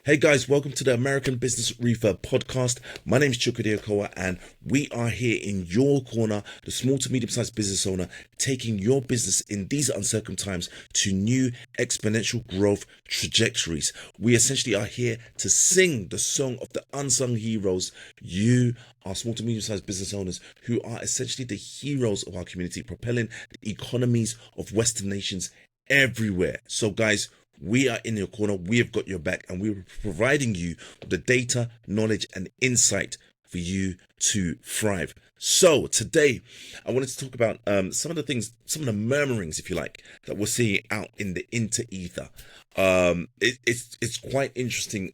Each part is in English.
Hey guys, welcome to the American Business Refurb podcast. My name is Chukwudi Okowa, and we are here in your corner, the small to medium-sized business owner, taking your business in these uncertain times to new exponential growth trajectories. We essentially are here to sing the song of the unsung heroes. You are small to medium-sized business owners who are essentially the heroes of our community, propelling the economies of Western nations everywhere. So guys, we are in your corner, we have got your back, and we're providing you with the data, knowledge, and insight for you to thrive. So today, I wanted to talk about some of the things, some of the murmurings, if you like, that we're seeing out in the inter-ether. It's quite interesting,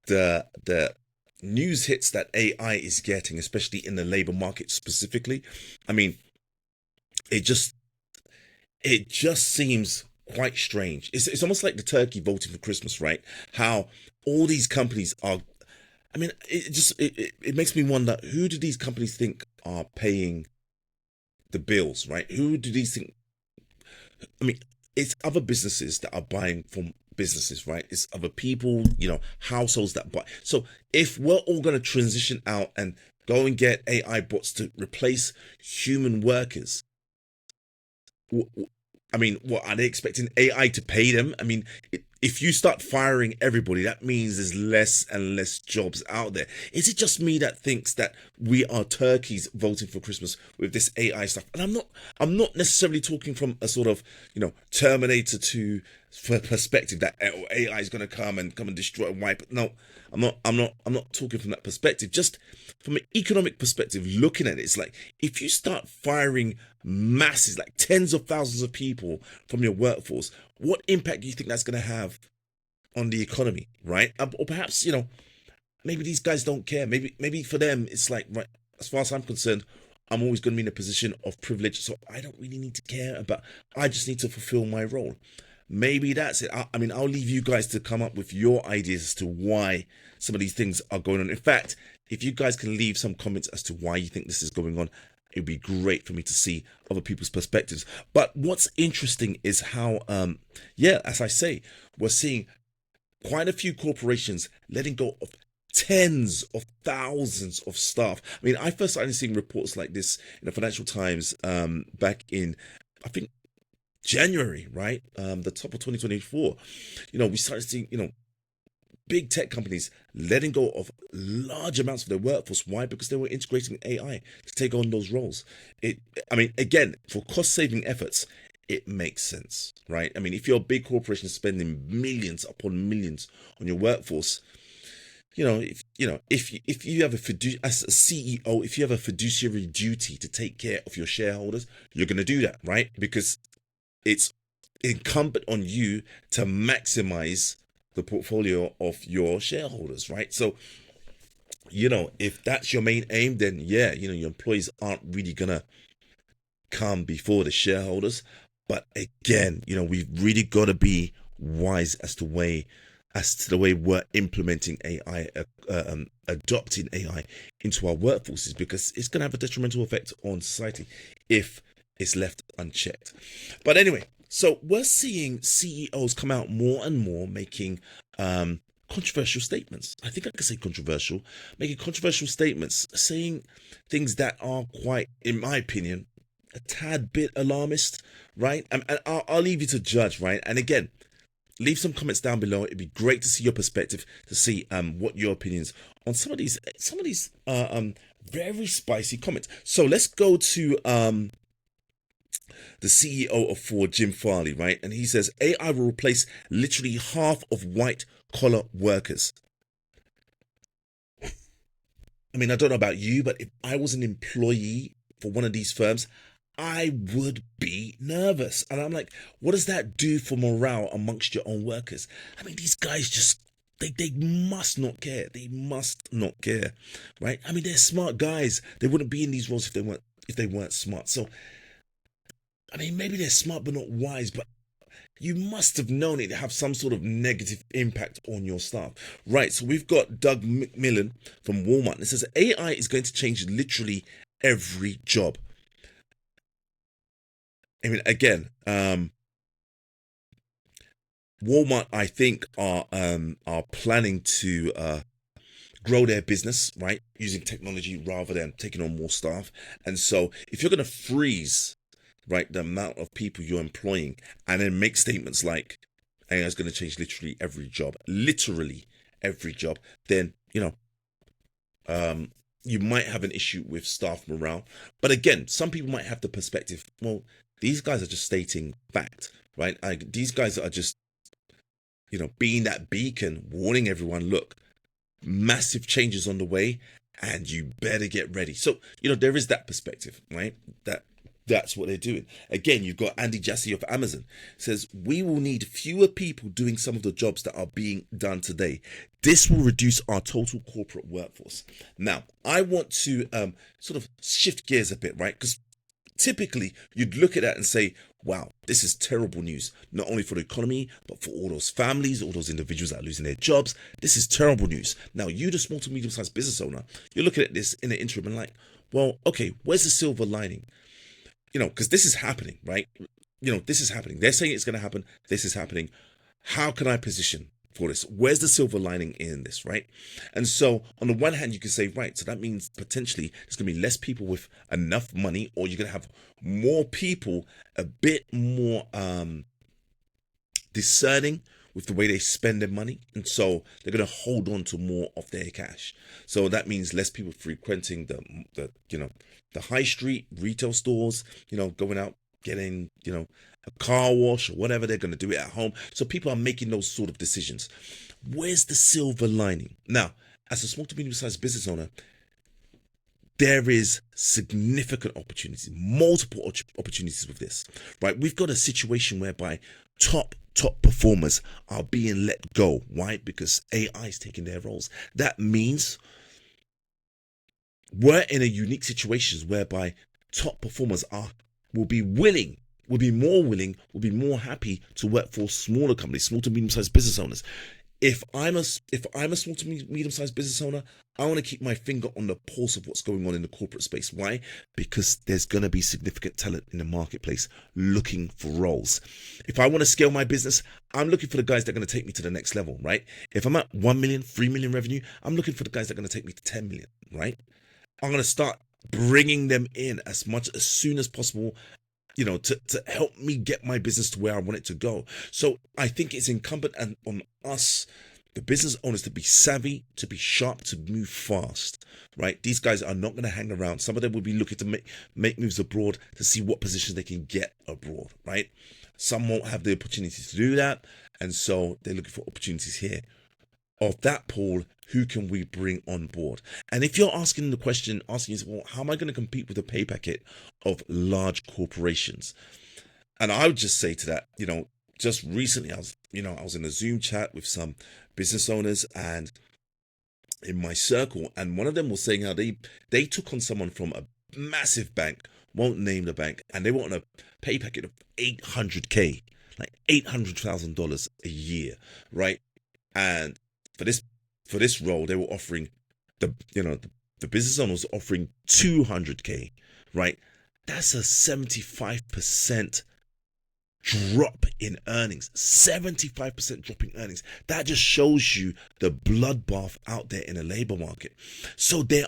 the news hits that AI is getting, especially in the labor market specifically. I mean, it just seems quite strange. It's almost like the turkey voting for Christmas, right? How all these companies are. I mean, it makes me wonder, who do these companies think are paying the bills, right? Who do these think? I mean, it's other businesses that are buying from businesses, right? It's other people, households that buy. So if we're all going to transition out and go and get AI bots to replace human workers, I mean, what are they expecting AI to pay them? I mean, if you start firing everybody, that means there's less and less jobs out there. Is it just me that thinks that we are turkeys voting for Christmas with this AI stuff? And I'm not necessarily talking from a sort of, Terminator 2 perspective that AI is going to come and destroy and wipe. No, I'm not talking from that perspective. Just from an economic perspective, looking at it, it's like if you start firing masses, like tens of thousands of people from your workforce, what impact do you think that's going to have on the economy, right? Or perhaps, maybe these guys don't care. Maybe for them, it's like, right, as far as I'm concerned, I'm always going to be in a position of privilege, so I don't really need to care about. I just need to fulfill my role. Maybe that's it. I mean, I'll leave you guys to come up with your ideas as to why some of these things are going on. In fact, if you guys can leave some comments as to why you think this is going on, it'd be great for me to see other people's perspectives. But what's interesting is how, as I say, we're seeing quite a few corporations letting go of tens of thousands of staff. I mean, I first started seeing reports like this in the Financial Times back in, I think, January, right? The top of 2024. We started seeing, big tech companies letting go of large amounts of their workforce. Why? Because they were integrating AI to take on those roles. I mean, again, for cost saving efforts, it makes sense, right? I mean, if you're a big corporation spending millions upon millions on your workforce, if you have as a CEO, if you have a fiduciary duty to take care of your shareholders, you're going to do that, right? Because it's incumbent on you to maximize the portfolio of your shareholders, right? So, if that's your main aim, then your employees aren't really gonna come before the shareholders. But again, we've really got to be wise as to the way we're implementing AI, adopting AI into our workforces, because it's going to have a detrimental effect on society if it's left unchecked. But anyway, so we're seeing CEOs come out more and more making controversial statements. I think I can say controversial, making controversial statements, saying things that are quite, in my opinion, a tad bit alarmist, right? And I'll leave you to judge, right? And again, leave some comments down below. It'd be great to see your perspective, to see what your opinions on some of these very spicy comments. So let's go to the CEO of Ford, Jim Farley, right? And he says AI will replace literally half of white collar workers. I mean, I don't know about you, but if I was an employee for one of these firms, I would be nervous. And I'm like, what does that do for morale amongst your own workers? I mean, these guys just, they must not care. They must not care, right? I mean, they're smart guys. They wouldn't be in these roles if they weren't smart. So, I mean, maybe they're smart but not wise, but you must have known it to have some sort of negative impact on your staff. Right, so we've got Doug McMillan from Walmart. And it says AI is going to change literally every job. I mean, again, Walmart, I think, are planning to grow their business, right, using technology rather than taking on more staff. And so, if you're going to freeze, right, the amount of people you're employing, and then make statements like AI is going to change literally every job, then um, you might have an issue with staff morale. But again, some people might have the perspective, well, these guys are just stating fact, right? These guys are just, being that beacon, warning everyone, look, massive changes on the way, and you better get ready. So, there is that perspective, right? That's what they're doing. Again, you've got Andy Jassy of Amazon says, we will need fewer people doing some of the jobs that are being done today. This will reduce our total corporate workforce. Now, I want to sort of shift gears a bit, right? Because typically you'd look at that and say, wow, this is terrible news, not only for the economy, but for all those families, all those individuals that are losing their jobs. This is terrible news. Now, you, the small to medium-sized business owner, you're looking at this in the interim and like, well, okay, where's the silver lining? Because this is happening, right? This is happening. They're saying it's going to happen. This is happening. How can I position for this? Where's the silver lining in this, right? And so on the one hand, you could say, right, so that means potentially there's going to be less people with enough money, or you're going to have more people a bit more discerning with the way they spend their money, and so they're going to hold on to more of their cash. So that means less people frequenting the high street retail stores, going out, getting a car wash or whatever. They're going to do it at home. So people are making those sort of decisions. Where's the silver lining? Now, as a small to medium sized business owner, there is significant opportunities, multiple opportunities with this, right? We've got a situation whereby top performers are being let go. Why? Because AI is taking their roles. That means we're in a unique situation whereby top performers will be more happy to work for smaller companies, small to medium-sized business owners. If I'm a small to medium-sized business owner, I want to keep my finger on the pulse of what's going on in the corporate space. Why? Because there's going to be significant talent in the marketplace looking for roles. If I want to scale my business, I'm looking for the guys that are going to take me to the next level, right? If I'm at 1 million, 3 million revenue, I'm looking for the guys that are going to take me to 10 million, right? I'm going to start bringing them in as soon as possible, to help me get my business to where I want it to go. So I think it's incumbent on us, the business owners, to be savvy, to be sharp, to move fast, right? These guys are not going to hang around. Some of them will be looking to make moves abroad to see what positions they can get abroad, right? Some won't have the opportunity to do that, and so they're looking for opportunities here. Of that pool, who can we bring on board? And if you're asking is, well, how am I going to compete with the pay packet of large corporations? And I would just say to that, just recently I was in a Zoom chat with some business owners and in my circle, and one of them was saying how they took on someone from a massive bank, won't name the bank, and they want a pay packet of $800K, like $800,000 a year, right? And for this role, they were offering the business owner was offering 200K, right? That's a 75% drop in earnings. 75% drop in earnings. That just shows you the bloodbath out there in the labor market. So there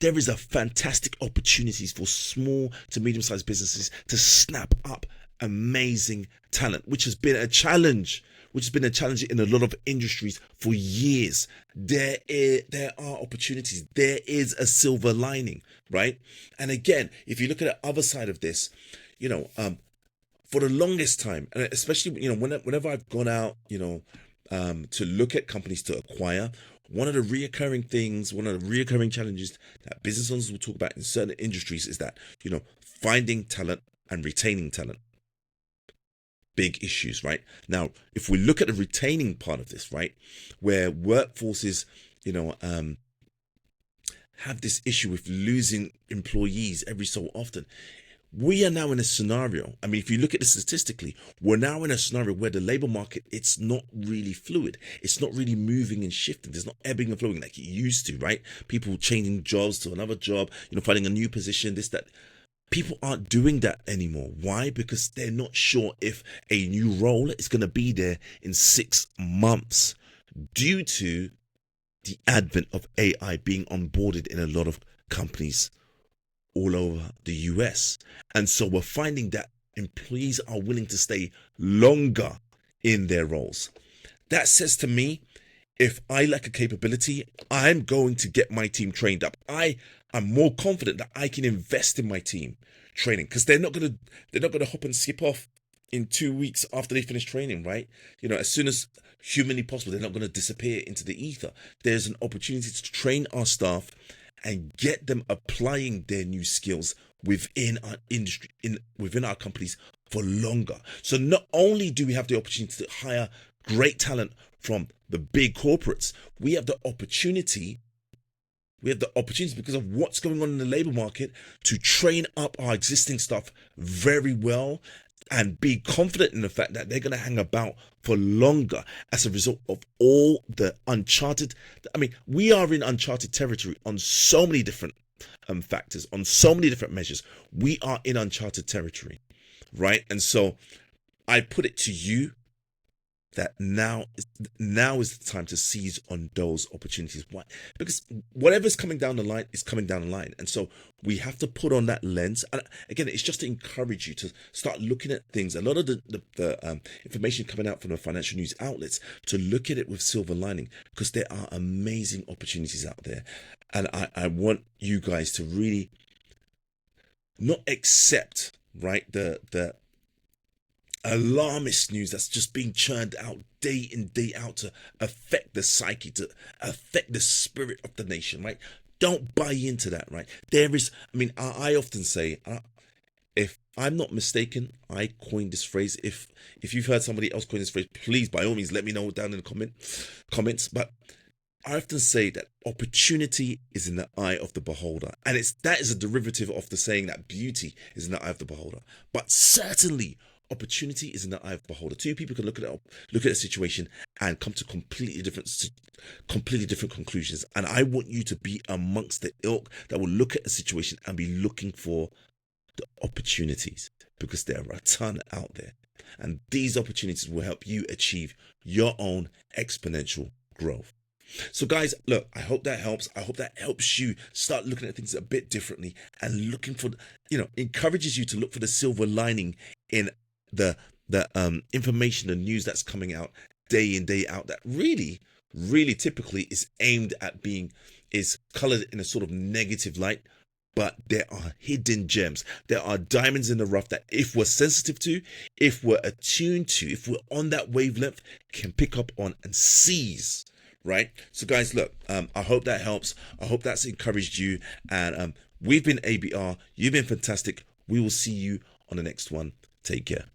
is a fantastic opportunities for small to medium-sized businesses to snap up amazing talent, which has been a challenge in a lot of industries for years. There are opportunities. There is a silver lining, right? And again, if you look at the other side of this, for the longest time, and especially, whenever I've gone out, to look at companies to acquire, one of the reoccurring challenges that business owners will talk about in certain industries is that, finding talent and retaining talent. Big issues, right? Now, if we look at the retaining part of this, right, where workforces, have this issue with losing employees every so often, we are now in a scenario. I mean, if you look at this statistically, we're now in a scenario where the labor market, it's not really fluid. It's not really moving and shifting. There's not ebbing and flowing like it used to, right? People changing jobs to another job, finding a new position, this, that. People aren't doing that anymore. Why? Because they're not sure if a new role is going to be there in 6 months due to the advent of AI being onboarded in a lot of companies all over the US. And so we're finding that employees are willing to stay longer in their roles. That says to me, if I lack a capability, I'm going to get my team trained up. I am more confident that I can invest in my team training, because they're not gonna hop and skip off in 2 weeks after they finish training, right? As soon as humanly possible, they're not going to disappear into the ether. There's an opportunity to train our staff and get them applying their new skills within our industry, within our companies for longer. So not only do we have the opportunity to hire great talent from the big corporates, we have the opportunity because of what's going on in the labor market to train up our existing staff very well and be confident in the fact that they're going to hang about for longer as a result of all the we are in uncharted territory on so many different factors, on so many different measures. We are in uncharted territory, right? And so I put it to you that now is the time to seize on those opportunities. Why? Because whatever's coming down the line is coming down the line. And so we have to put on that lens. And again, it's just to encourage you to start looking at things. A lot of the information coming out from the financial news outlets, to look at it with silver lining, because there are amazing opportunities out there. And I want you guys to really not accept, right, the alarmist news that's just being churned out day in, day out to affect the psyche, to affect the spirit of the nation, right? Don't buy into that, right? There is, I often say, if I'm not mistaken, I coined this phrase. If you've heard somebody else coin this phrase, please, by all means, let me know down in the comments. But I often say that opportunity is in the eye of the beholder. And that is a derivative of the saying that beauty is in the eye of the beholder. But certainly, opportunity is in the eye of the beholder. Two people can look at a situation and come to completely different conclusions. And I want you to be amongst the ilk that will look at a situation and be looking for the opportunities, because there are a ton out there. And these opportunities will help you achieve your own exponential growth. So guys, look, I hope that helps. I hope that helps you start looking at things a bit differently and looking for, encourages you to look for the silver lining in the information and news that's coming out day in, day out, that really typically is aimed at is colored in a sort of negative light. But there are hidden gems. There are diamonds in the rough that, if we're sensitive to, if we're attuned to, if we're on that wavelength, can pick up on and seize, right? So guys, look, I hope that helps. I hope that's encouraged you. And we've been ABR. You've been fantastic. We will see you on the next one. Take care.